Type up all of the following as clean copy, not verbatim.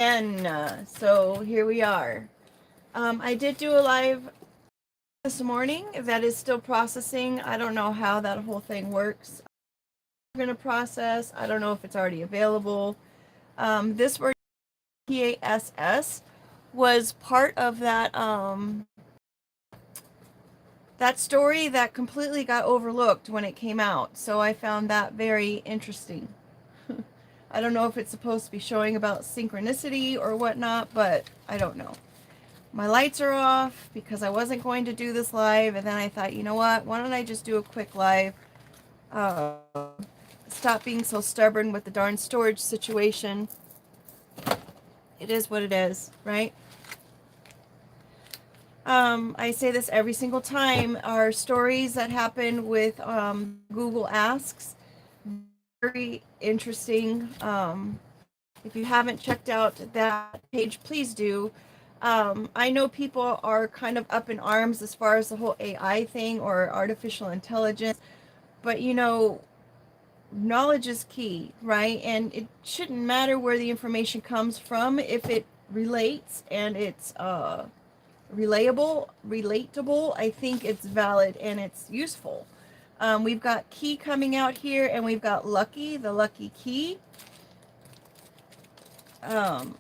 And so here we are. I did do a live this morning that is still processing. I don't know how that whole thing works. I'm going to process. I don't know if it's already available. This word PASS was part of that story that completely got overlooked when it came out. So I found that very interesting. I don't know if it's supposed to be showing about synchronicity or whatnot, but I don't know. My lights are off because I wasn't going to do this live, and then I thought, you know what, why don't I just do a quick live? Uh, Stop being so stubborn with the darn storage situation. It is what it is, right? I say this every single time. Our stories that happen with Google Asks, very interesting. If you haven't checked out that page, please do. I know people are kind of up in arms as far as the whole AI thing or artificial intelligence, but knowledge is key, right? And it shouldn't matter where the information comes from if it relates and it's relatable. I think it's valid and it's useful. We've got key coming out here, and we've got lucky, the lucky key. Um,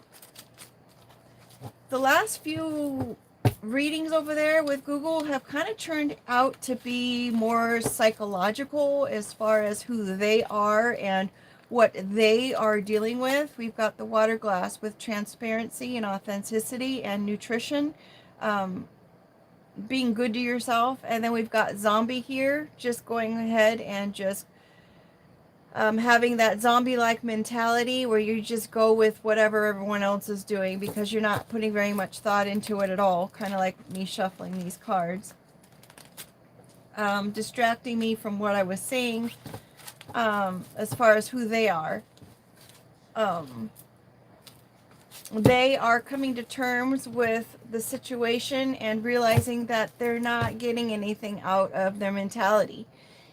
the last few readings over there with Google have kind of turned out to be more psychological as far as who they are and what they are dealing with. We've got the water glass with transparency and authenticity and nutrition, being good to yourself. And then we've got zombie here, just going ahead and just having that zombie-like mentality where you just go with whatever everyone else is doing because you're not putting very much thought into it at all, kind of like me shuffling these cards. Distracting me from what I was saying as far as who they are. They are coming to terms with the situation and realizing that they're not getting anything out of their mentality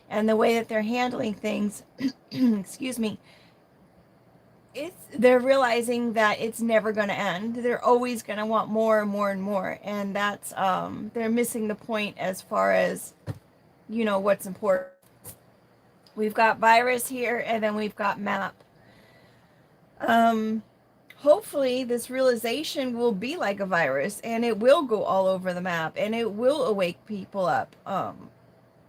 and the way that they're handling things. Excuse me. They're realizing that it's never going to end. They're always going to want more and more and more, and that's they're missing the point as far as what's important. We've got virus here, and then we've got map. Hopefully this realization will be like a virus, and it will go all over the map, and it will awake people up.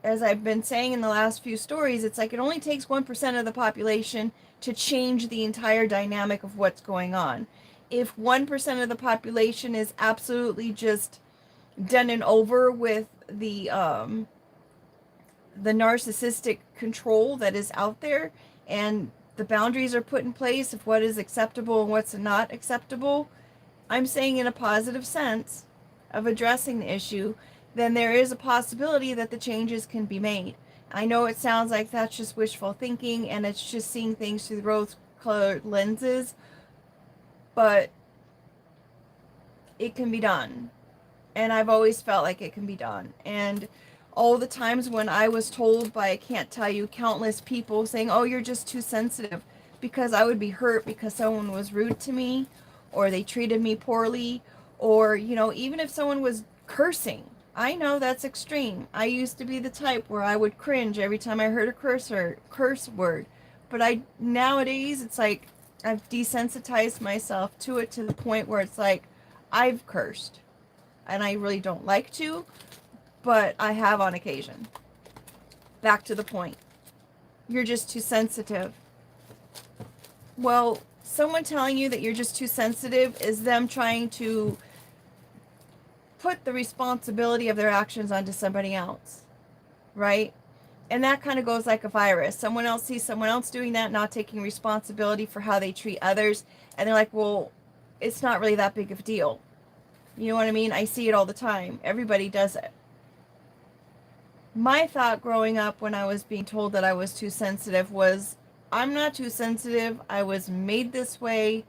As I've been saying in the last few stories, it's like it only takes 1% of the population to change the entire dynamic of what's going on. If 1% of the population is absolutely just done and over with the narcissistic control that is out there, and the boundaries are put in place of what is acceptable and what's not acceptable, I'm saying in a positive sense of addressing the issue, then there is a possibility that the changes can be made. I know it sounds like that's just wishful thinking and it's just seeing things through rose-colored lenses, but it can be done. And I've always felt like it can be done. And all the times when I was told by, I can't tell you, countless people saying, oh, you're just too sensitive, because I would be hurt because someone was rude to me or they treated me poorly, or, even if someone was cursing. I know that's extreme. I used to be the type where I would cringe every time I heard a curse word. But nowadays, it's like I've desensitized myself to it to the point where it's like I've cursed. And I really don't like to, but I have on occasion. Back to the point. You're just too sensitive. Well, someone telling you that you're just too sensitive is them trying to put the responsibility of their actions onto somebody else, right? And that kind of goes like a virus. Someone else sees someone else doing that, not taking responsibility for how they treat others, and they're like, well, it's not really that big of a deal. You know what I mean? I see it all the time. Everybody does it. My thought growing up when I was being told that I was too sensitive was, I'm not too sensitive. I was made this way.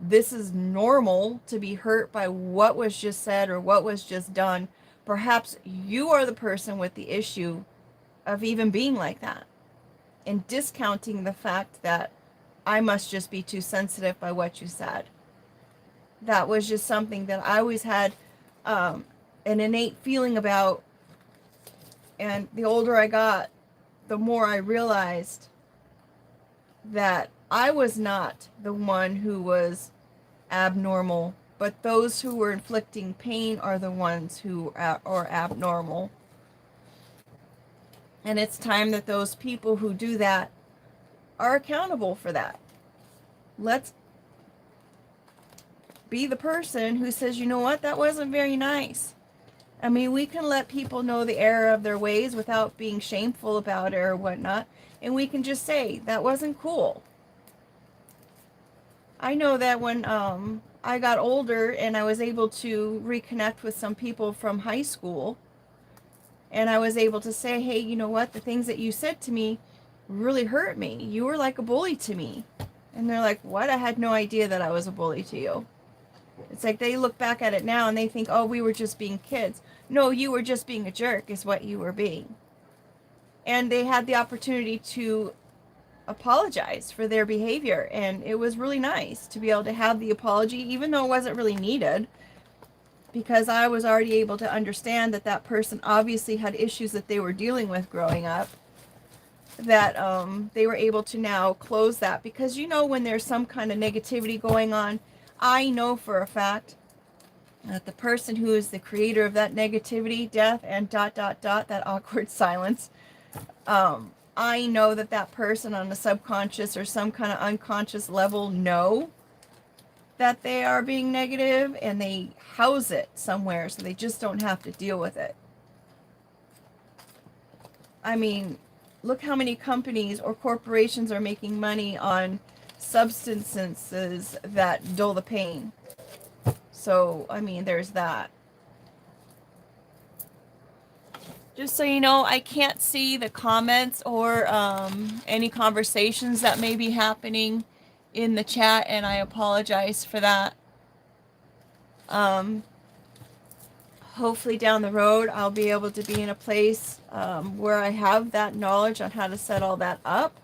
This is normal to be hurt by what was just said or what was just done. Perhaps you are the person with the issue of even being like that, and discounting the fact that I must just be too sensitive by what you said. That was just something that I always had an innate feeling about. And the older I got, the more I realized that I was not the one who was abnormal, but those who were inflicting pain are the ones who are abnormal. And it's time that those people who do that are accountable for that. Let's be the person who says, you know what, that wasn't very nice. I mean, we can let people know the error of their ways without being shameful about it or whatnot. And we can just say, that wasn't cool. I know that when I got older and I was able to reconnect with some people from high school, and I was able to say, hey, you know what, the things that you said to me really hurt me. You were like a bully to me. And they're like, what? I had no idea that I was a bully to you. It's like they look back at it now and they think, oh, we were just being kids. No, you were just being a jerk is what you were being. And they had the opportunity to apologize for their behavior. And it was really nice to be able to have the apology, even though it wasn't really needed, because I was already able to understand that that person obviously had issues that they were dealing with growing up, that they were able to now close that. Because, you know, when there's some kind of negativity going on, I know for a fact that the person who is the creator of that negativity, death, and ... that awkward silence, I know that that person on a subconscious or some kind of unconscious level know that they are being negative, and they house it somewhere so they just don't have to deal with it. I mean, look how many companies or corporations are making money on substances that dull the pain. So, I mean, there's that. Just so you know, I can't see the comments or any conversations that may be happening in the chat, and I apologize for that. Hopefully down the road, I'll be able to be in a place where I have that knowledge on how to set all that up.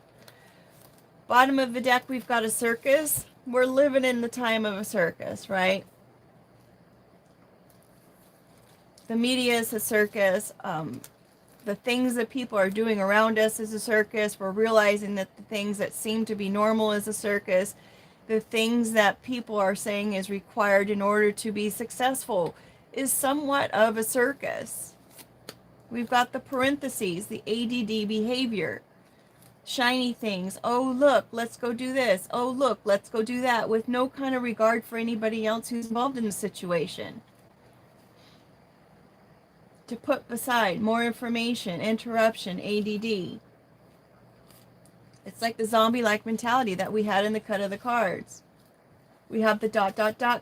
Bottom of the deck, we've got a circus. We're living in the time of a circus, right? The media is a circus. The things that people are doing around us is a circus. We're realizing that the things that seem to be normal is a circus. The things that people are saying is required in order to be successful is somewhat of a circus. We've got the parentheses, the ADD behavior. Shiny things. Oh, look, let's go do this. Oh, look, let's go do that, with no kind of regard for anybody else who's involved in the situation. To put beside, more information, interruption, ADD. It's like the zombie-like mentality that we had in the cut of the cards. We have the ...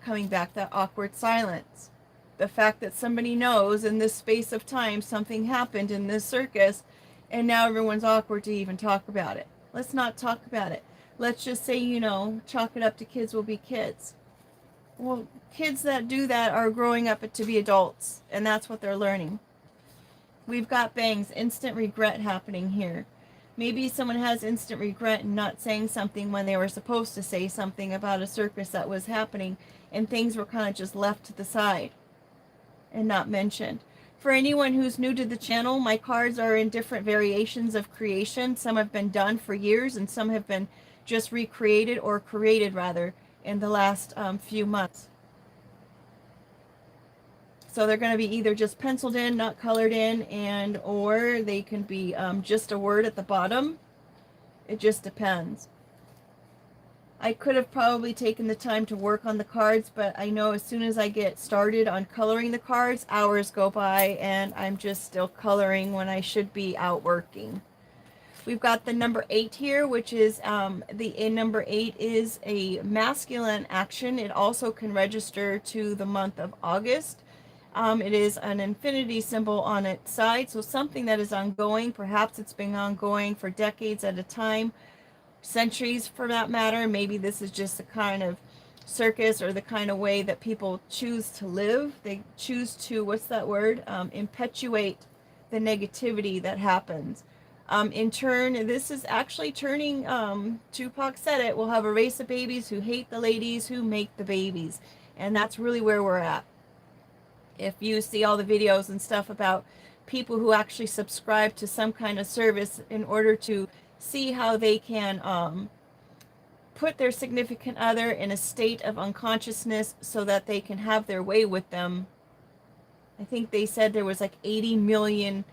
coming back, that awkward silence. The fact that somebody knows in this space of time something happened in this circus, and now everyone's awkward to even talk about it. Let's not talk about it. Let's just say, you know, chalk it up to kids will be kids. Well, kids that do that are growing up to be adults, and that's what they're learning. We've got bangs, instant regret happening here. Maybe someone has instant regret in not saying something when they were supposed to say something about a circus that was happening, and things were kind of just left to the side and not mentioned. For anyone who's new to the channel, my cards are in different variations of creation. Some have been done for years, and some have been just recreated, or created rather, in the last few months. So they're going to be either just penciled in, not colored in, and or they can be just a word at the bottom. It just depends. I could have probably taken the time to work on the cards, but I know as soon as I get started on coloring the cards, hours go by and I'm just still coloring when I should be out working. We've got the number 8 here, which is number 8 is a masculine action. It also can register to the month of August. It is an infinity symbol on its side, so something that is ongoing. Perhaps it's been ongoing for decades at a time, centuries for that matter. Maybe this is just the kind of circus or the kind of way that people choose to live. They choose to, what's that word? Impetuate the negativity that happens. In turn, this is actually turning, Tupac said it, we'll have a race of babies who hate the ladies who make the babies. And that's really where we're at. If you see all the videos and stuff about people who actually subscribe to some kind of service in order to see how they can put their significant other in a state of unconsciousness so that they can have their way with them. I think they said there was like 80 million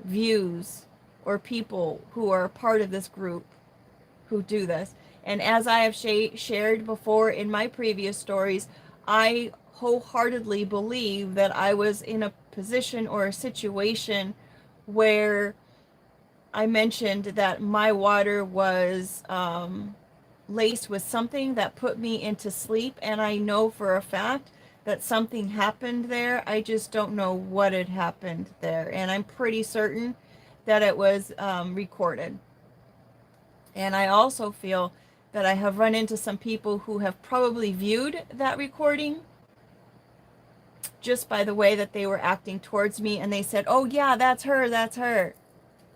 views or people who are part of this group who do this. And as I have shared before in my previous stories, I wholeheartedly believe that I was in a position or a situation where I mentioned that my water was laced with something that put me into sleep, and I know for a fact that something happened there. I just don't know what had happened there, and I'm pretty certain that it was recorded. And I also feel that I have run into some people who have probably viewed that recording just by the way that they were acting towards me, and they said, oh yeah, that's her, that's her.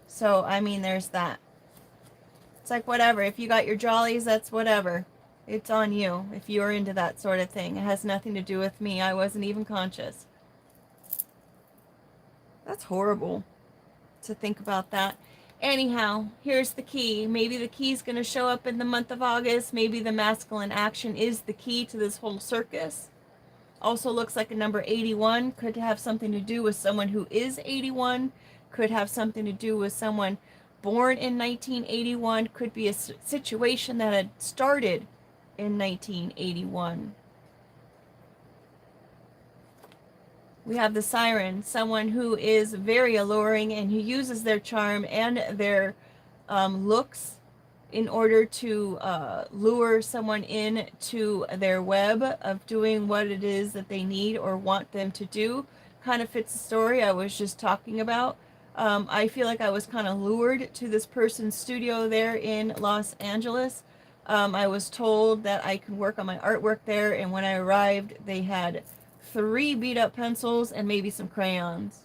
So I mean, there's that. It's like, whatever, if you got your jollies, that's whatever. It's on you if you're into that sort of thing. It has nothing to do with me. I wasn't even conscious. That's horrible to think about that. Anyhow, here's the key. Maybe the key's going to show up in the month of August. Maybe the masculine action is the key to this whole circus. Also looks like a number 81. Could have something to do with someone who is 81. Could have something to do with someone born in 1981. Could be a situation that had started in 1981. We have the siren, someone who is very alluring and who uses their charm and their looks in order to lure someone in to their web of doing what it is that they need or want them to do. Kind of fits the story I was just talking about. I feel like I was kind of lured to this person's studio there in Los Angeles. I was told that I could work on my artwork there, and when I arrived, they had 3 beat-up pencils and maybe some crayons.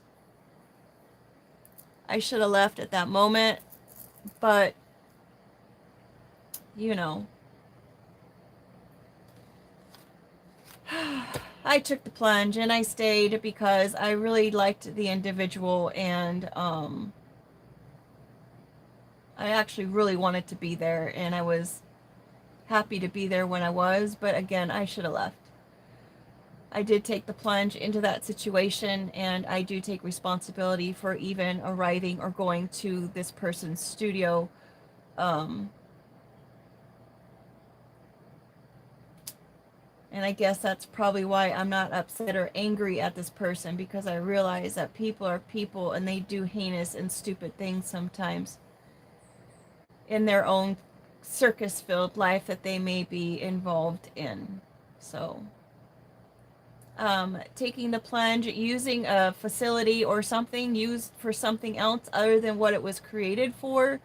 I should have left at that moment, but, you know. I took the plunge and I stayed because I really liked the individual, and I actually really wanted to be there, and I was happy to be there when I was, but again, I should have left. I did take the plunge into that situation, and I do take responsibility for even arriving or going to this person's studio. And I guess that's probably why I'm not upset or angry at this person, because I realize that people are people and they do heinous and stupid things sometimes in their own circus-filled life that they may be involved in. So taking the plunge, using a facility or something used for something else other than what it was created for.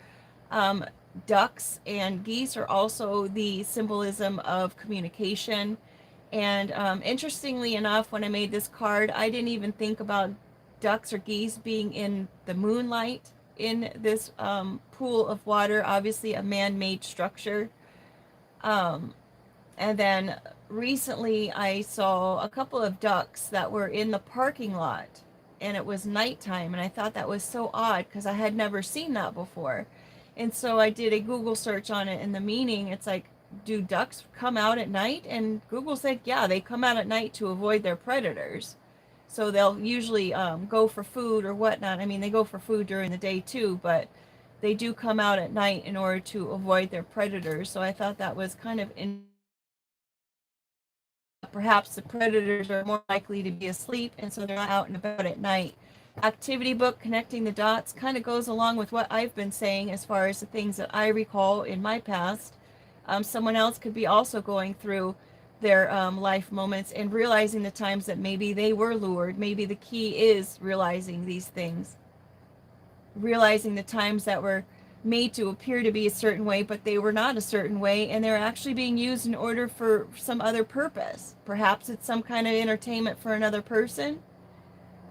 Ducks and geese are also the symbolism of communication. And interestingly enough, when I made this card, I didn't even think about ducks or geese being in the moonlight in this pool of water, obviously a man-made structure. And then recently I saw a couple of ducks that were in the parking lot, and it was nighttime, and I thought that was so odd because I had never seen that before. And so I did a Google search on it, and the meaning, it's like, do ducks come out at night? And Google said, yeah, they come out at night to avoid their predators. So they'll usually go for food or whatnot. I mean, they go for food during the day too, but they do come out at night in order to avoid their predators. So I thought that was kind of perhaps the predators are more likely to be asleep, and so they're not out and about at night. Activity book, connecting the dots, kind of goes along with what I've been saying as far as the things that I recall in my past. Someone else could be also going through their life moments and realizing the times that maybe they were lured. Maybe the key is realizing these things. Realizing the times that were made to appear to be a certain way, but they were not a certain way, and they're actually being used in order for some other purpose. Perhaps it's some kind of entertainment for another person,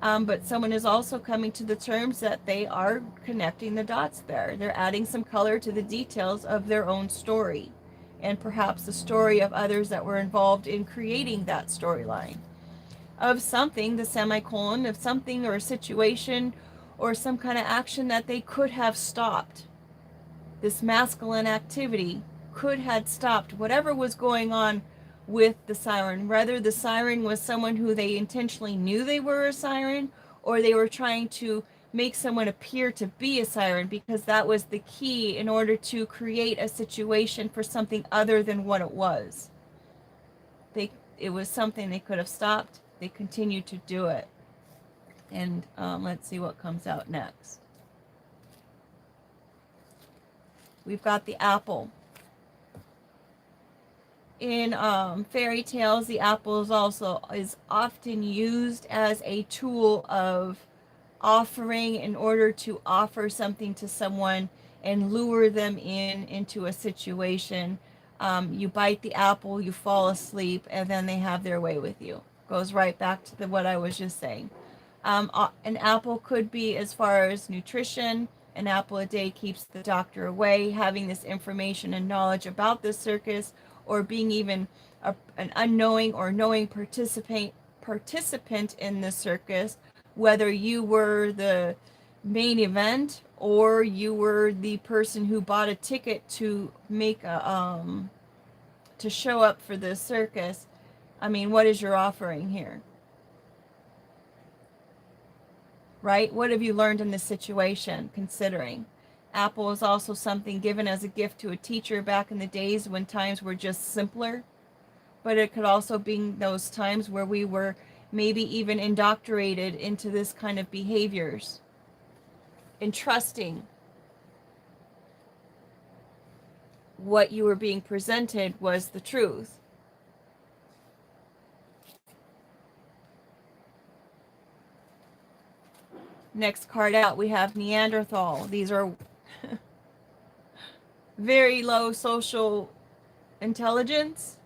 but someone is also coming to the terms that they are connecting the dots there. They're adding some color to the details of their own story. and perhaps the story of others that were involved in creating that storyline of something, the semicolon, of something or a situation or some kind of action that they could have stopped. This masculine activity could have stopped whatever was going on with the siren. Whether the siren was someone who they intentionally knew they were a siren, or they were trying to make someone appear to be a siren, because that was the key in order to create a situation for something other than what it was. It was something they could have stopped. They continued to do it. And let's see what comes out next. We've got the apple. In fairy tales, the apple is often used as a tool of offering in order to offer something to someone and lure them into a situation. You bite the apple, you fall asleep, and then they have their way with you. Goes right back to what I was just saying. An apple could be as far as nutrition. An apple a day keeps the doctor away. Having this information and knowledge about the circus, or being even an unknowing or knowing participant in the circus, whether you were the main event or you were the person who bought a ticket to make to show up for the circus. I mean, what is your offering here? Right? What have you learned in this situation, considering? Apple is also something given as a gift to a teacher back in the days when times were just simpler. But it could also be those times where we were maybe even indoctrinated into this kind of behaviors and trusting what you were being presented was the truth. Next card out, we have Neanderthal. These are very low social intelligence,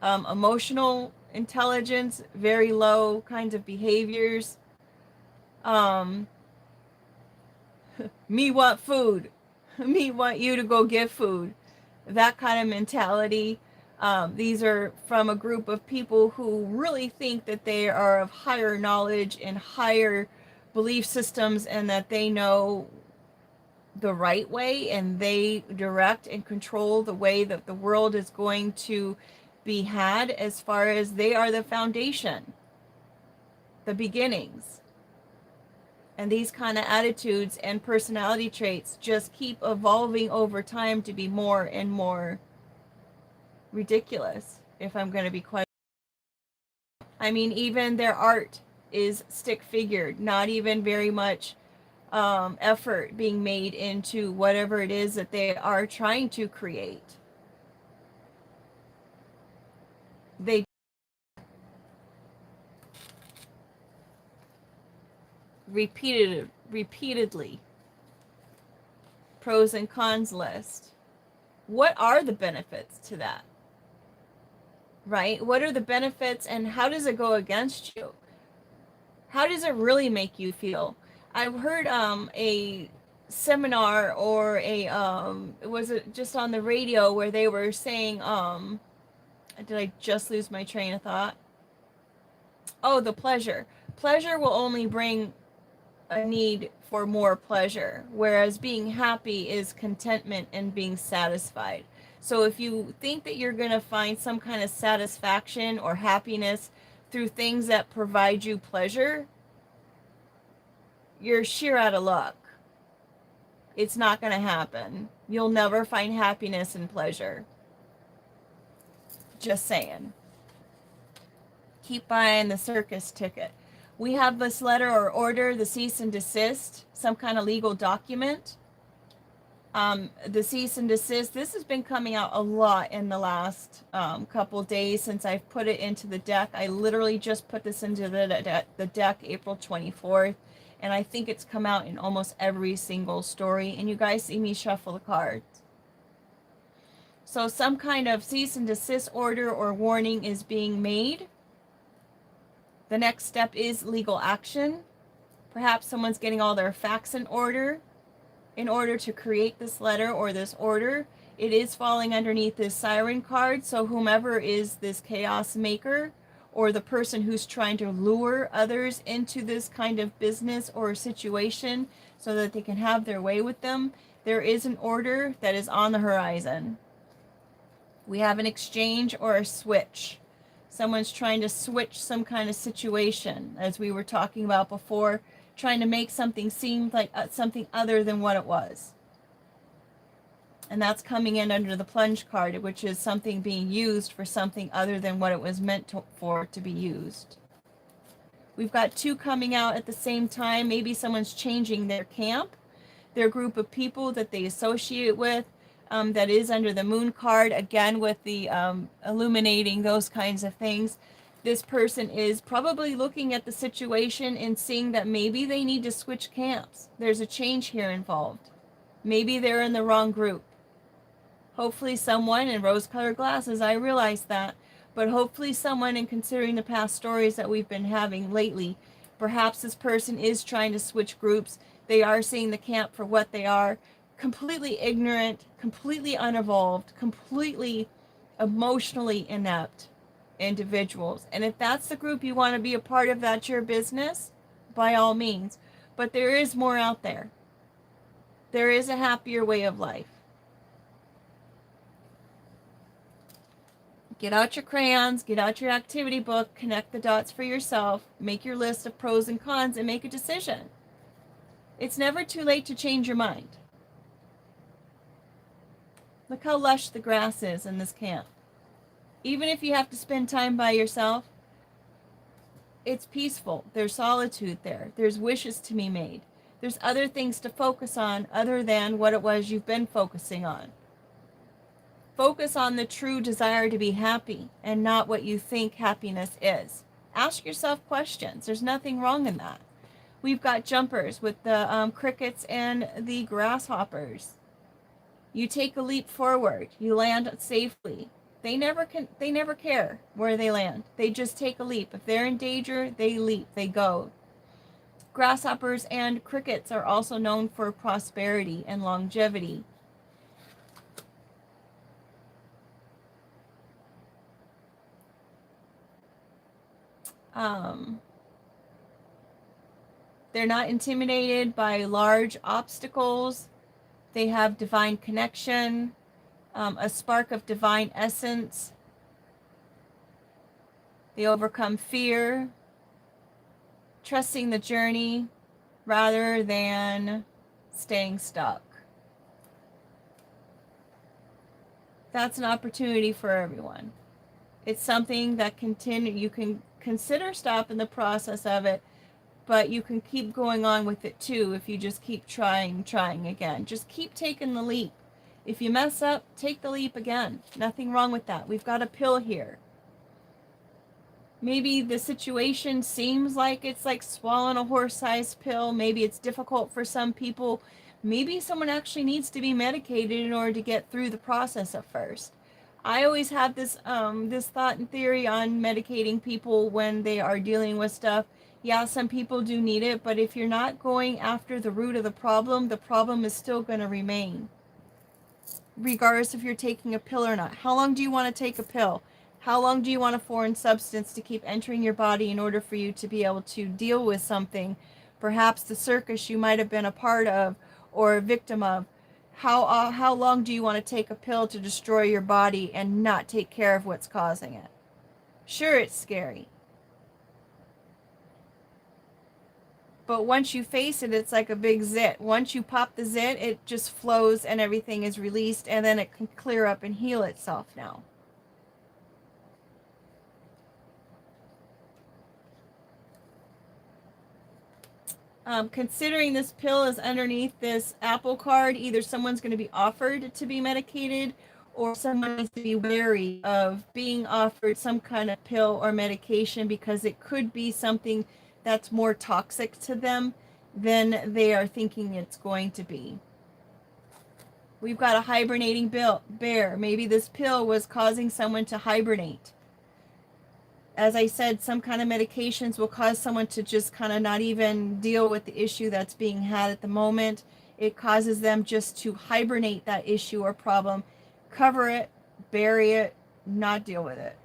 emotional intelligence, very low kinds of behaviors. Me want food. Me want you to go get food. That kind of mentality. These are from a group of people who really think that they are of higher knowledge and higher belief systems, and that they know the right way, and they direct and control the way that the world is going to be had, as far as they are the foundation, the beginnings. And these kind of attitudes and personality traits just keep evolving over time to be more and more ridiculous, if I'm going to be quite. I mean, even their art is stick figured, not even very much effort being made into whatever it is that they are trying to create. They repeatedly pros and cons list. What are the benefits to that? Right? What are the benefits, and how does it go against you? How does it really make you feel? I've heard a seminar, or a was it just on the radio, where they were saying did I just lose my train of thought? Oh, the pleasure. Pleasure will only bring a need for more pleasure, whereas being happy is contentment and being satisfied. So if you think that you're going to find some kind of satisfaction or happiness through things that provide you pleasure, you're sheer out of luck. It's not going to happen. You'll never find happiness and pleasure. Just saying. Keep buying the circus ticket. We have this letter or order, the cease and desist, some kind of legal document. The cease and desist, this has been coming out a lot in the last couple days since I've put it into the deck. I literally just put this into the deck April 24th, and I think it's come out in almost every single story, and you guys see me shuffle the cards. So some kind of cease and desist order or warning is being made. The next step is legal action. Perhaps someone's getting all their facts in order to create this letter or this order. It is falling underneath this siren card, so whomever is this chaos maker or the person who's trying to lure others into this kind of business or situation so that they can have their way with them, there is an order that is on the horizon. We have an exchange or a switch. Someone's trying to switch some kind of situation, as we were talking about before, trying to make something seem like something other than what it was. And that's coming in under the plunge card, which is something being used for something other than what it was meant for to be used. We've got two coming out at the same time. Maybe someone's changing their camp, their group of people that they associate with. That is under the moon card, again with the illuminating those kinds of things. This person is probably looking at the situation and seeing that maybe they need to switch camps. There's a change here involved. Maybe they're in the wrong group. Hopefully someone in rose-colored glasses, I realize that, but hopefully someone, in considering the past stories that we've been having lately, perhaps this person is trying to switch groups. They are seeing the camp for what they are, completely ignorant, completely unevolved, completely emotionally inept individuals. And if that's the group you want to be a part of, that's your business, by all means. But there is more out there. There is a happier way of life. Get out your crayons, get out your activity book, connect the dots for yourself, make your list of pros and cons, and make a decision. It's never too late to change your mind. Look how lush the grass is in this camp. Even if you have to spend time by yourself, it's peaceful. There's solitude there. There's wishes to be made. There's other things to focus on other than what it was you've been focusing on. Focus on the true desire to be happy and not what you think happiness is. Ask yourself questions. There's nothing wrong in that. We've got jumpers with the crickets and the grasshoppers. You take a leap forward. You land safely. They never care where they land. They just take a leap. If they're in danger, they leap. They go. Grasshoppers and crickets are also known for prosperity and longevity. They're not intimidated by large obstacles. They have divine connection, a spark of divine essence. They overcome fear, trusting the journey rather than staying stuck. That's an opportunity for everyone. It's something that you can consider stopping the process of it, but you can keep going on with it too if you just keep trying again. Just keep taking the leap. If you mess up, take the leap again. Nothing wrong with that. We've got a pill here. Maybe the situation seems like it's like swallowing a horse-sized pill. Maybe it's difficult for some people. Maybe someone actually needs to be medicated in order to get through the process at first. I always have this thought and theory on medicating people when they are dealing with stuff. Yeah, some people do need it, but if you're not going after the root of the problem is still going to remain, regardless if you're taking a pill or not. How long do you want to take a pill? How long do you want a foreign substance to keep entering your body in order for you to be able to deal with something? Perhaps the circus you might have been a part of or a victim of. How long do you want to take a pill to destroy your body and not take care of what's causing it? Sure, it's scary. But once you face it, it's like a big zit. Once you pop the zit, it just flows and everything is released, and then it can clear up and heal itself now. Considering this pill is underneath this apple card, either someone's going to be offered to be medicated or someone needs to be wary of being offered some kind of pill or medication because it could be something that's more toxic to them than they are thinking it's going to be. We've got a hibernating bear. Maybe this pill was causing someone to hibernate. As I said, some kind of medications will cause someone to just kind of not even deal with the issue that's being had at the moment. It causes them just to hibernate that issue or problem cover it, bury it, not deal with it.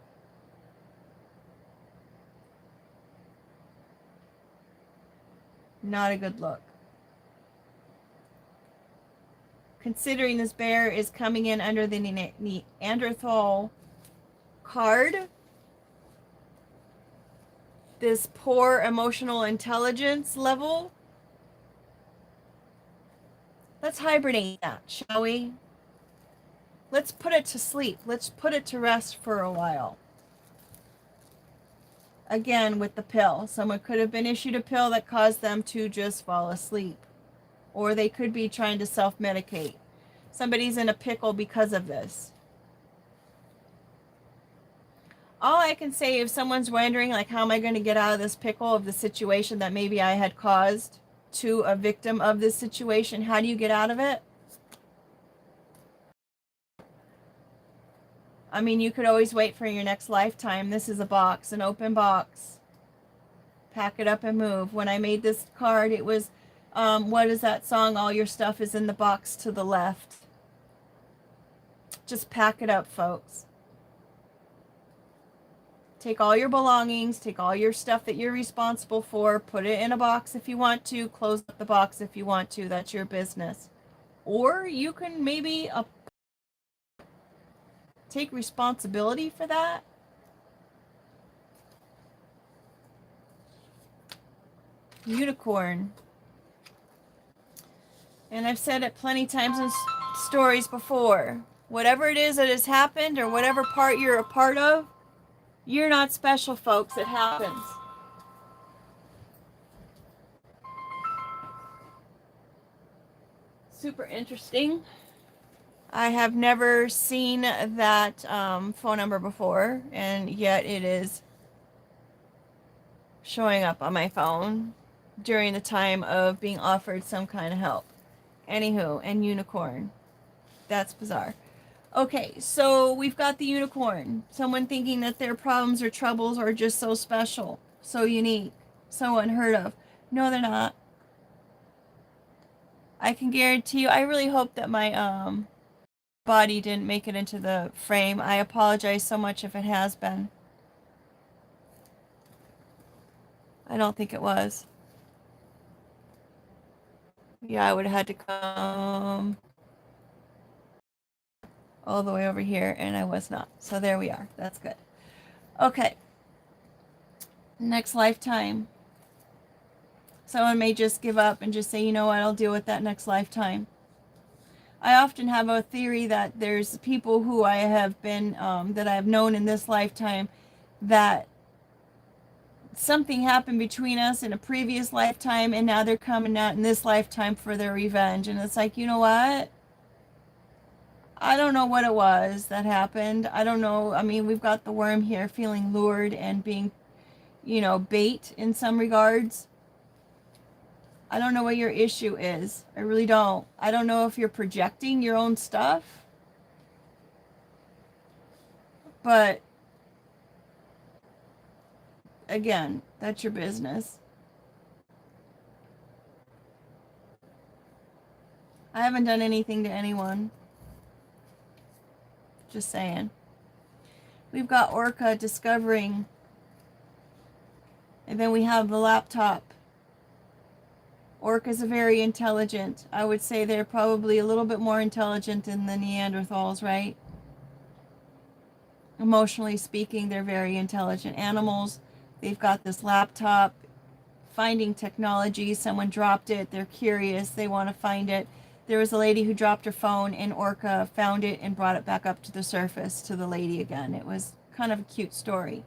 Not a good look. Considering this bear is coming in under the Neanderthal card, this poor emotional intelligence level, let's hibernate that, shall we? Let's put it to sleep. Let's put it to rest for a while. Again, with the pill. Someone could have been issued a pill that caused them to just fall asleep. Or they could be trying to self-medicate. Somebody's in a pickle because of this. All I can say, if someone's wondering, like, how am I going to get out of this pickle of the situation that maybe I had caused to a victim of this situation, how do you get out of it? I mean, you could always wait for your next lifetime. This is a box, an open box. Pack it up and move. When I made this card, it was, what is that song? All your stuff is in the box to the left. Just pack it up, folks. Take all your belongings, take all your stuff that you're responsible for, put it in a box if you want to, close up the box if you want to. That's your business. Or you can maybe take responsibility for that. Unicorn. And I've said it plenty times in stories before. Whatever it is that has happened, or whatever part you're a part of, you're not special, folks. It happens. Super interesting. I have never seen that phone number before, and yet it is showing up on my phone during the time of being offered some kind of help. Anywho, and unicorn. That's bizarre. Okay, so we've got the unicorn. Someone thinking that their problems or troubles are just so special, so unique, so unheard of. No, they're not. I can guarantee you, I really hope that my body didn't make it into the frame. I apologize so much if it has been. I don't think it was. Yeah, I would have had to come all the way over here, and I was not. So there we are. That's good. Okay. Next lifetime. Someone may just give up and just say, you know what, I'll deal with that next lifetime. I often have a theory that there's people who I have been, that I have known in this lifetime, that something happened between us in a previous lifetime, and now they're coming out in this lifetime for their revenge. And it's like, you know what? I don't know what it was that happened. I don't know. I mean, we've got the worm here feeling lured and being, you know, bait in some regards. I don't know what your issue is. I really don't. I don't know if you're projecting your own stuff. But again, that's your business. I haven't done anything to anyone. Just saying. We've got Orca discovering. And then we have the laptop. Orcas are very intelligent. I would say they're probably a little bit more intelligent than the Neanderthals, right? Emotionally speaking, they're very intelligent animals. They've got this laptop, finding technology. Someone dropped it. They're curious. They want to find it. There was a lady who dropped her phone, and Orca found it and brought it back up to the surface to the lady again. It was kind of a cute story.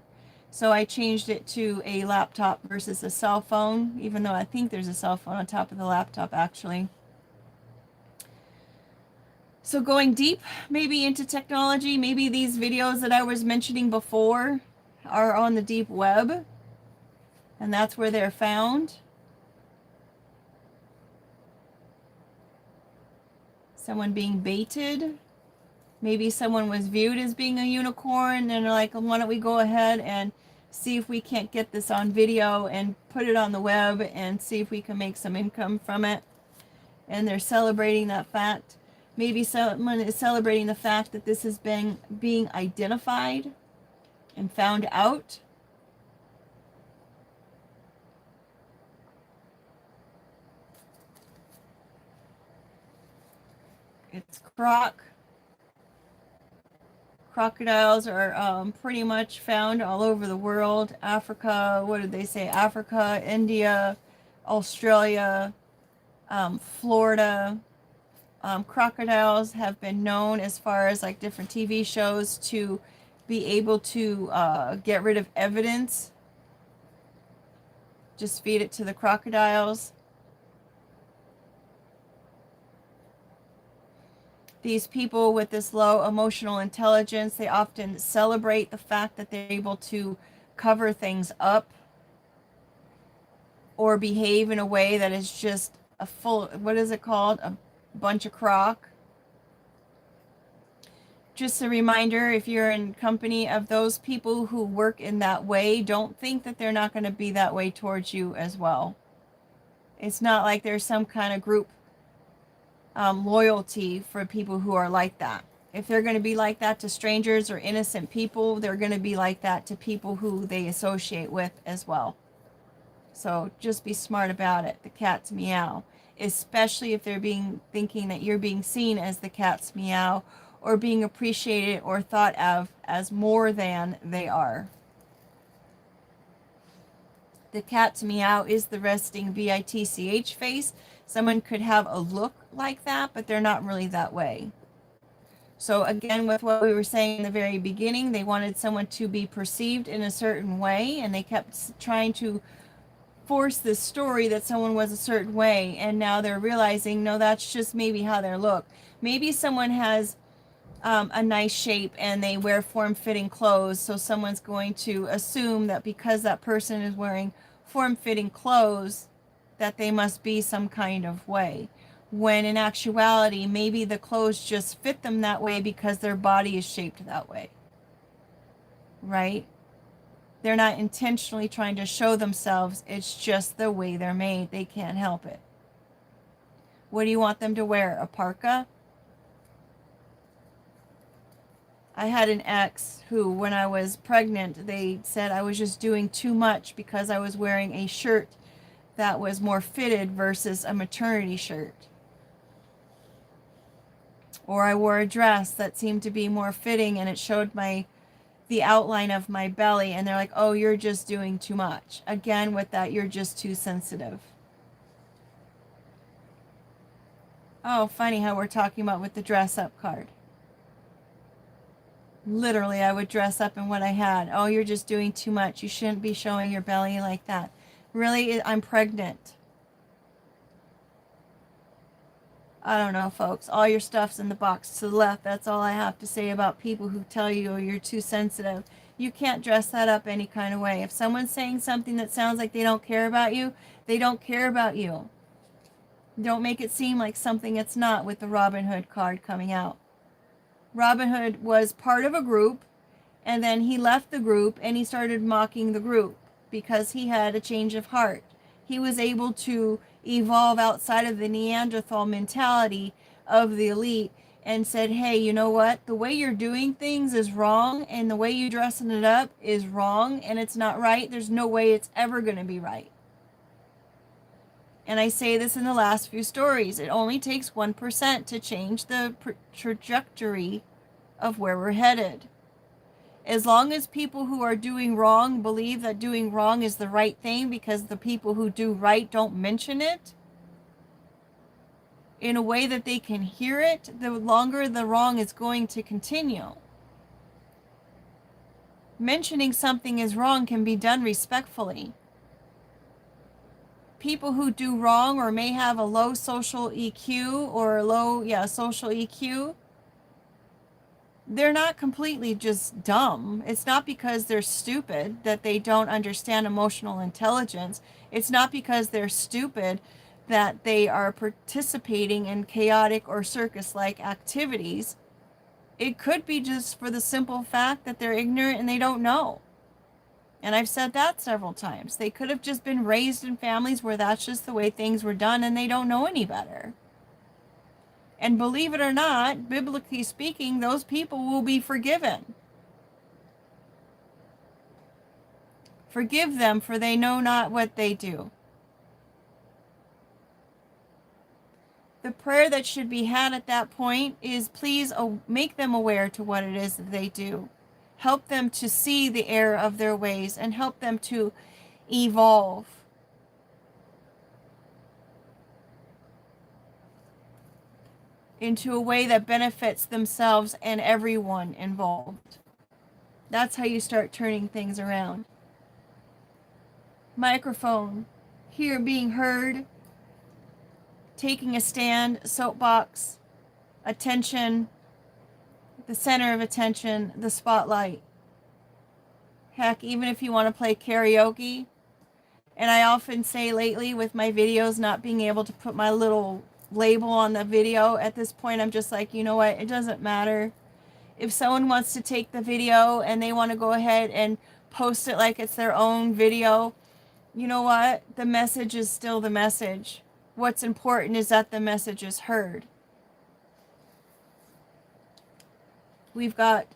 So I changed it to a laptop versus a cell phone, even though I think there's a cell phone on top of the laptop, actually. So going deep, maybe into technology, maybe these videos that I was mentioning before are on the deep web, and that's where they're found. Someone being baited. Maybe someone was viewed as being a unicorn, and they're like, why don't we go ahead and see if we can't get this on video and put it on the web and see if we can make some income from it. And they're celebrating that fact. Maybe someone is celebrating the fact that this has been being identified and found out. It's crocodiles are pretty much found all over the world. Africa, what did they say? Africa, India, Australia, Florida. Crocodiles have been known, as far as like different TV shows, to be able to get rid of evidence. Just feed it to the crocodiles. These people with this low emotional intelligence, they often celebrate the fact that they're able to cover things up or behave in a way that is just a full, what is it called? A bunch of crock. Just a reminder, if you're in company of those people who work in that way, don't think that they're not going to be that way towards you as well. It's not like there's some kind of group loyalty for people who are like that. If they're going to be like that to strangers or innocent people, they're going to be like that to people who they associate with as well. So just be smart about it. The cat's meow, especially if they're thinking that you're being seen as the cat's meow, or being appreciated or thought of as more than they are. The cat's meow is the resting bitch face. Someone could have a look like that, but they're not really that way. So again, with what we were saying in the very beginning, they wanted someone to be perceived in a certain way, and they kept trying to force this story that someone was a certain way, and now they're realizing, no, that's just maybe how they look. Maybe someone has a nice shape and they wear form-fitting clothes, so someone's going to assume that because that person is wearing form-fitting clothes that they must be some kind of way, when in actuality maybe the clothes just fit them that way because their body is shaped that way, right? They're not intentionally trying to show themselves, it's just the way they're made. They can't help it. What do you want them to wear? A parka? I had an ex who, when I was pregnant, they said I was just doing too much because I was wearing a shirt that was more fitted versus a maternity shirt. Or I wore a dress that seemed to be more fitting and it showed the outline of my belly, and they're like, oh, you're just doing too much. Again, with that, you're just too sensitive. Oh, funny how we're talking about with the dress up card. Literally, I would dress up in what I had. Oh, you're just doing too much. You shouldn't be showing your belly like that. Really, I'm pregnant. I don't know, folks. All your stuff's in the box to the left. That's all I have to say about people who tell you, oh, you're too sensitive. You can't dress that up any kind of way. If someone's saying something that sounds like they don't care about you, they don't care about you. Don't make it seem like something it's not with the Robin Hood card coming out. Robin Hood was part of a group, and then he left the group and he started mocking the group because he had a change of heart. He was able to evolve outside of the Neanderthal mentality of the elite and said, hey, you know what? The way you're doing things is wrong, and the way you're dressing it up is wrong, and it's not right. There's no way it's ever going to be right. And I say this in the last few stories. It only takes 1% to change the trajectory of where we're headed. As long as people who are doing wrong believe that doing wrong is the right thing because the people who do right don't mention it in a way that they can hear it, the longer the wrong is going to continue. Mentioning something is wrong can be done respectfully. People who do wrong or may have a low social EQ or social EQ, they're not completely just dumb. It's not because they're stupid that they don't understand emotional intelligence. It's not because they're stupid that they are participating in chaotic or circus-like activities. It could be just for the simple fact that they're ignorant and they don't know. And I've said that several times. They could have just been raised in families where that's just the way things were done and they don't know any better. And believe it or not, biblically speaking, those people will be forgiven. Forgive them, for they know not what they do. The prayer that should be had at that point is, please make them aware to what it is that they do. Help them to see the error of their ways and help them to evolve. Into a way that benefits themselves and everyone involved. That's how you start turning things around. Microphone, here being heard, taking a stand, soapbox, attention, the center of attention, the spotlight. Heck, even if you want to play karaoke, and I often say lately with my videos not being able to put my little label on the video, at this point I'm just like, you know what, it doesn't matter. If someone wants to take the video and they want to go ahead and post it like it's their own video, you know what? The message is still the message. What's important is that the message is heard. We've got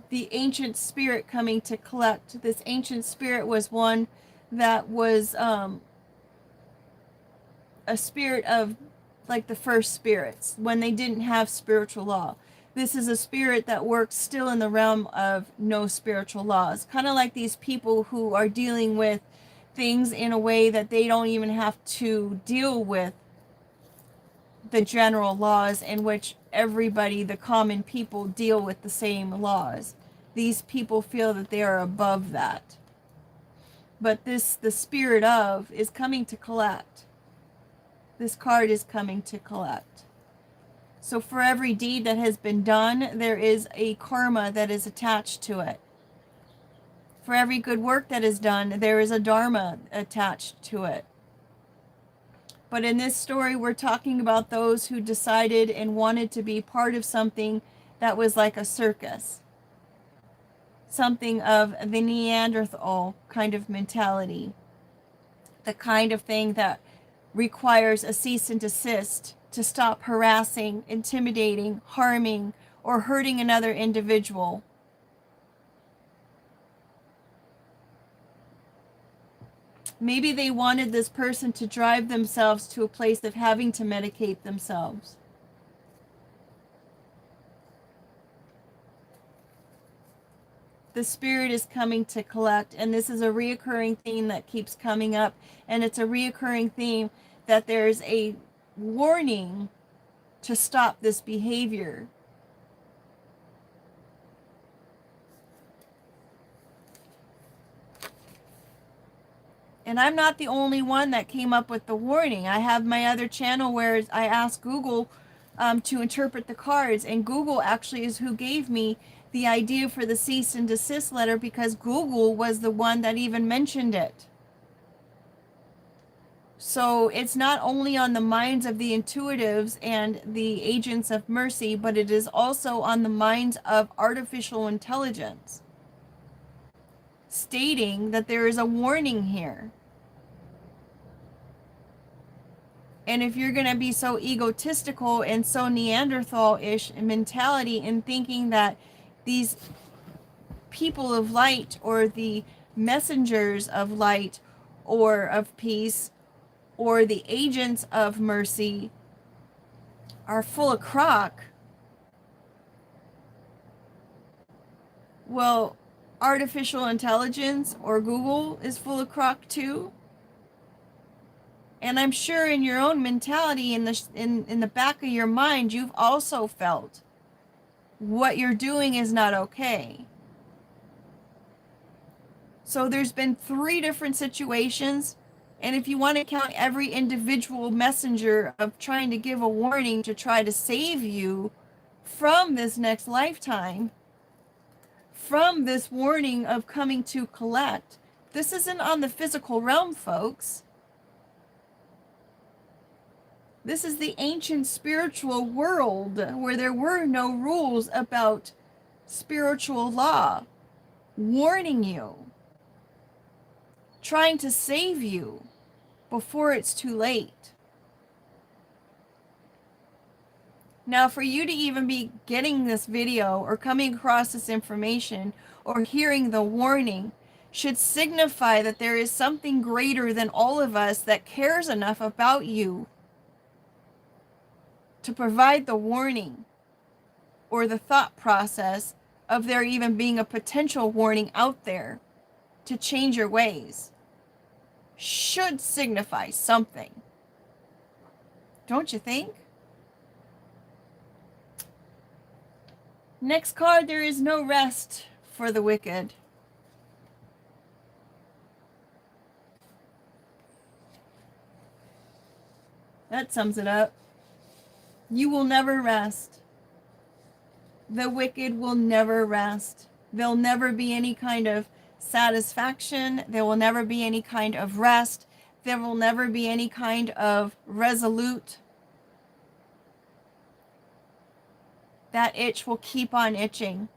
the ancient spirit coming to collect. This ancient spirit was one that was a spirit of like the first spirits when they didn't have spiritual law. This is a spirit that works still in the realm of no spiritual laws. Kind of like these people who are dealing with things in a way that they don't even have to deal with the general laws in which everybody, the common people, deal with the same laws. These people feel that they are above that. But this, the spirit of, is coming to collect. This card is coming to collect. So for every deed that has been done, there is a karma that is attached to it. For every good work that is done, there is a dharma attached to it. But in this story, we're talking about those who decided and wanted to be part of something that was like a circus. Something of the Neanderthal kind of mentality. The kind of thing that requires a cease and desist to stop harassing, intimidating, harming, or hurting another individual. Maybe they wanted this person to drive themselves to a place of having to medicate themselves. The spirit is coming to collect, and this is a reoccurring theme that keeps coming up, and it's a reoccurring theme that there's a warning to stop this behavior. And I'm not the only one that came up with the warning. I have my other channel where I asked Google to interpret the cards, and Google actually is who gave me the idea for the cease and desist letter, because Google was the one that even mentioned it. So it's not only on the minds of the intuitives and the agents of mercy, but it is also on the minds of artificial intelligence, stating that there is a warning here. And if you're going to be so egotistical and so Neanderthal-ish mentality in thinking that these people of light, or the messengers of light or of peace, or the agents of mercy are full of crock, well, artificial intelligence or Google is full of crock too. And I'm sure in your own mentality, in the back of your mind, you've also felt what you're doing is not okay. So there's been 3 different situations, and if you want to count every individual messenger of trying to give a warning to try to save you from this next lifetime, from this warning of coming to collect, this isn't on the physical realm, folks. This is the ancient spiritual world where there were no rules about spiritual law, warning you, trying to save you before it's too late. Now, for you to even be getting this video or coming across this information or hearing the warning should signify that there is something greater than all of us that cares enough about you to provide the warning or the thought process of there even being a potential warning out there to change your ways. Should signify something. Don't you think? Next card, there is no rest for the wicked. That sums it up. You will never rest. The wicked will never rest. There'll never be any kind of satisfaction. There will never be any kind of rest. There will never be any kind of resolute. That itch will keep on itching.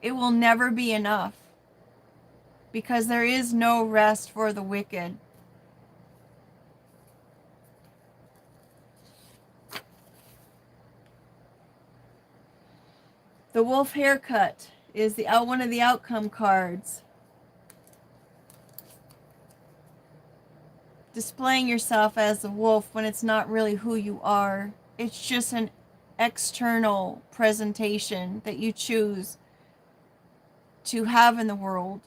It will never be enough because there is no rest for the wicked. The wolf haircut is one of the outcome cards. Displaying yourself as a wolf when it's not really who you are. It's just an external presentation that you choose to have in the world.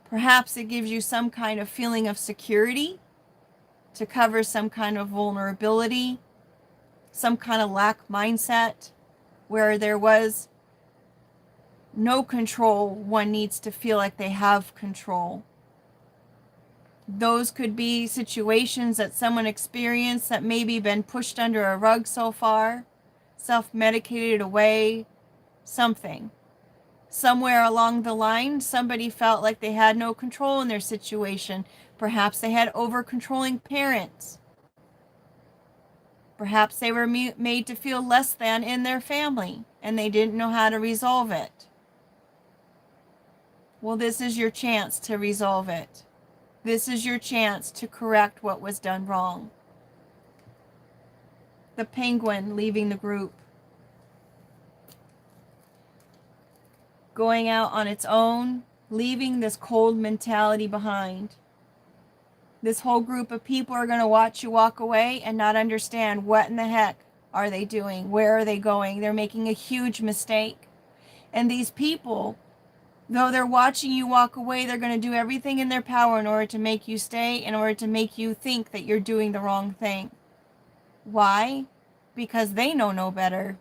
Perhaps it gives you some kind of feeling of security to cover some kind of vulnerability, some kind of lack mindset where there was no control. One needs to feel like they have control. Those could be situations that someone experienced that maybe been pushed under a rug so far, self-medicated away, something. Somewhere along the line, somebody felt like they had no control in their situation. Perhaps they had over-controlling parents. Perhaps they were made to feel less than in their family, and they didn't know how to resolve it. Well, this is your chance to resolve it. This is your chance to correct what was done wrong. The penguin leaving the group. Going out on its own, leaving this cold mentality behind. This whole group of people are going to watch you walk away and not understand what in the heck are they doing? Where are they going? They're making a huge mistake. And these people, though they're watching you walk away, they're going to do everything in their power in order to make you stay, in order to make you think that you're doing the wrong thing. Why? Because they know no better.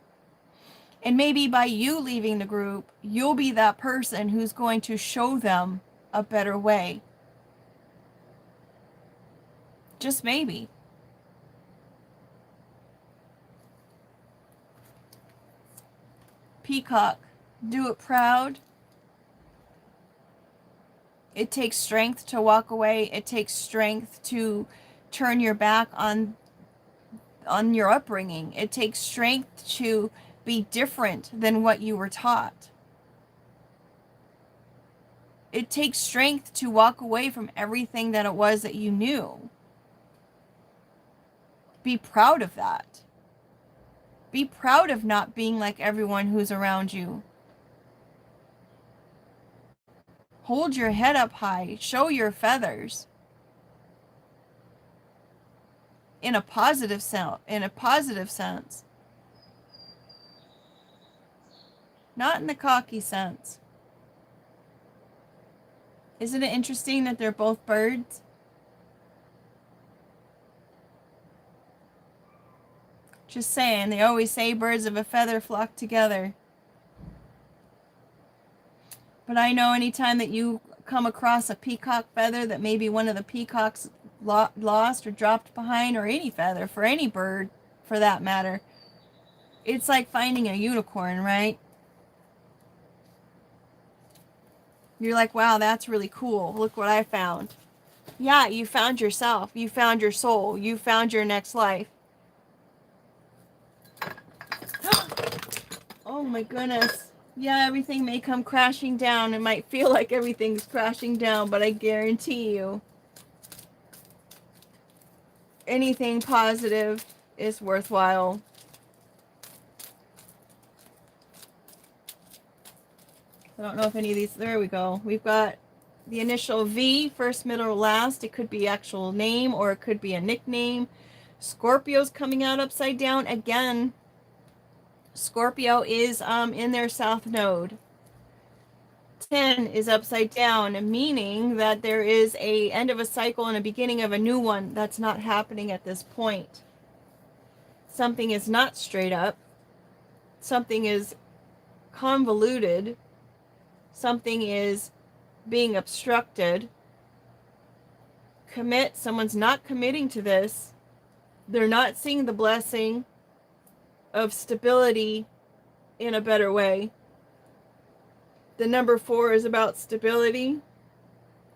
And maybe by you leaving the group, you'll be that person who's going to show them a better way. Just maybe. Peacock, do it proud. It takes strength to walk away. It takes strength to turn your back on your upbringing. It takes strength to be different than what you were taught. It takes strength to walk away from everything that it was that you knew. Be proud of that. Be proud of not being like everyone who's around you. Hold your head up high. Show your feathers. In a positive sense. Not in the cocky sense. Isn't it interesting that they're both birds? Just saying, they always say birds of a feather flock together. But I know anytime that you come across a peacock feather that maybe one of the peacocks lost or dropped behind, or any feather for any bird for that matter, it's like finding a unicorn, right? You're like, wow, that's really cool. Look what I found. Yeah, you found yourself. You found your soul. You found your next life. Oh my goodness. Yeah, everything may come crashing down. It might feel like everything's crashing down, but I guarantee you, anything positive is worthwhile. I don't know if any of these, there we go. We've got the initial V, first, middle, last. It could be actual name or it could be a nickname. Scorpio's coming out upside down. Again, Scorpio is in their south node. 10 is upside down, meaning that there is a end of a cycle and a beginning of a new one. That's not happening at this point. Something is not straight up. Something is convoluted. Something is being obstructed. Commit. Someone's not committing to this. They're not seeing the blessing of stability in a better way. The number 4 is about stability.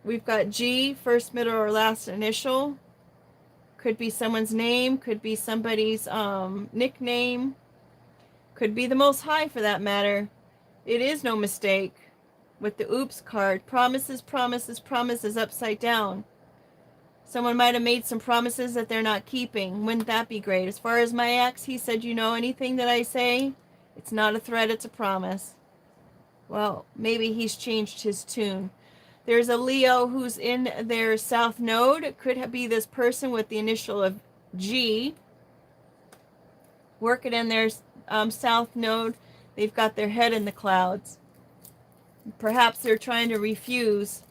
We've got G, first, middle, or last initial. Could be someone's name, could be somebody's nickname, could be the Most High for that matter. It is no mistake with the oops card. Promises, promises, promises upside down. Someone might have made some promises that they're not keeping. Wouldn't that be great? As far as my ex, he said, you know, anything that I say, it's not a threat, it's a promise. Well, maybe he's changed his tune. There's a Leo who's in their south node. It could be this person with the initial of G. Working in their south node. They've got their head in the clouds. Perhaps they're trying to refuse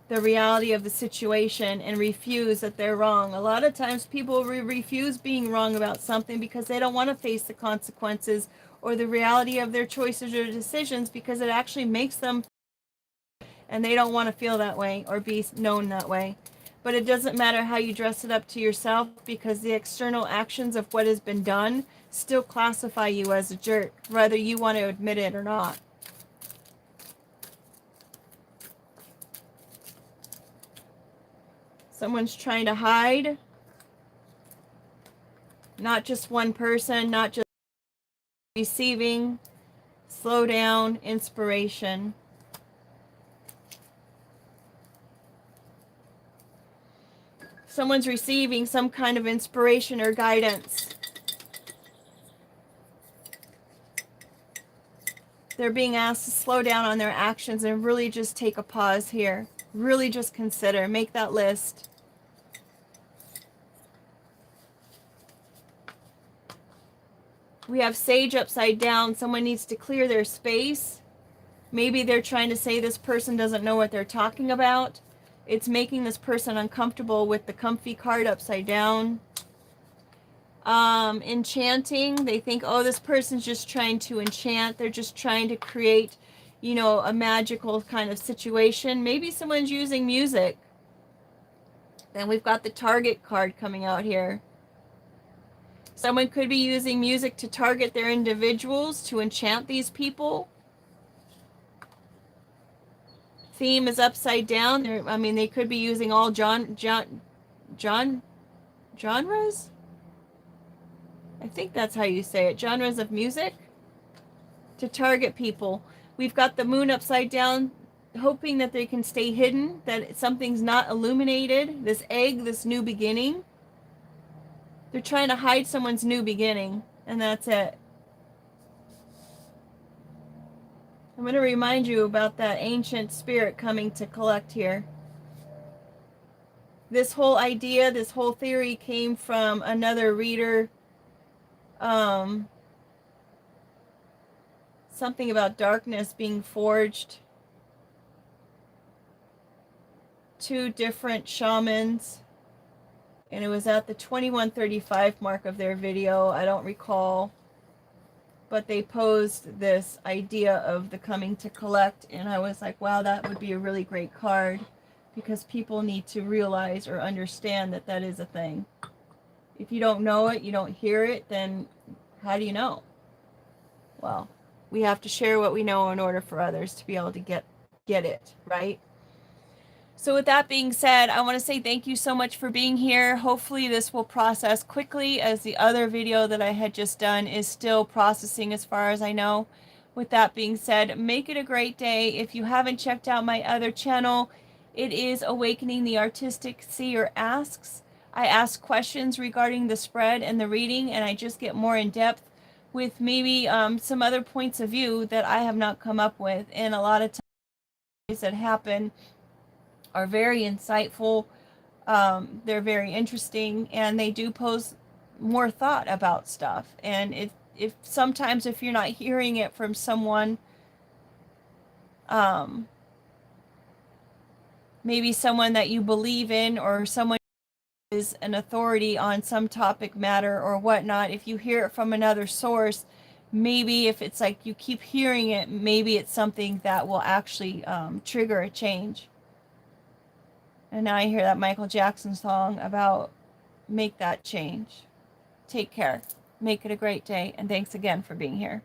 the reality of the situation and refuse that they're wrong. A lot of times people refuse being wrong about something because they don't want to face the consequences or the reality of their choices or decisions because it actually makes them, and they don't want to feel that way or be known that way. But it doesn't matter how you dress it up to yourself because the external actions of what has been done still classify you as a jerk, whether you want to admit it or not. Someone's trying to hide. Not just one person, not just receiving. Slow down, inspiration. Someone's receiving some kind of inspiration or guidance. They're being asked to slow down on their actions and really just take a pause here. Really just consider, make that list. We have Sage upside down. Someone needs to clear their space. Maybe they're trying to say this person doesn't know what they're talking about. It's making this person uncomfortable with the comfy card upside down. Enchanting. They think, oh, this person's just trying to enchant. They're just trying to create, you know, a magical kind of situation. Maybe someone's using music. Then we've got the Target card coming out here. Someone could be using music to target their individuals, to enchant these people. Theme is upside down. They could be using all genres? I think that's how you say it. Genres of music to target people. We've got the moon upside down, hoping that they can stay hidden, that something's not illuminated. This egg, this new beginning. They're trying to hide someone's new beginning, and that's it. I'm going to remind you about that ancient spirit coming to collect here. This whole idea, this whole theory came from another reader. Something about darkness being forged. 2 different shamans. And it was at the 2135 mark of their video. I don't recall. But they posed this idea of the coming to collect. And I was like, wow, that would be a really great card. Because people need to realize or understand that that is a thing. If you don't know it, you don't hear it, then how do you know? Well, we have to share what we know in order for others to be able to get it, right? So with that being said, I want to say thank you so much for being here. Hopefully this will process quickly, as the other video that I had just done is still processing as far as I know. With that being said, make it a great day. If you haven't checked out my other channel, it is Awakening the Artistic Seer Asks. I ask questions regarding the spread and the reading, and I just get more in depth with maybe some other points of view that I have not come up with. And a lot of times that happen are very insightful. They're very interesting, and they do pose more thought about stuff. And if sometimes if you're not hearing it from someone, um, maybe someone that you believe in, or someone is an authority on some topic matter or whatnot, if you hear it from another source, maybe if it's like you keep hearing it, maybe it's something that will actually trigger a change. And now I hear that Michael Jackson song about make that change. Take care. Make it a great day. And thanks again for being here.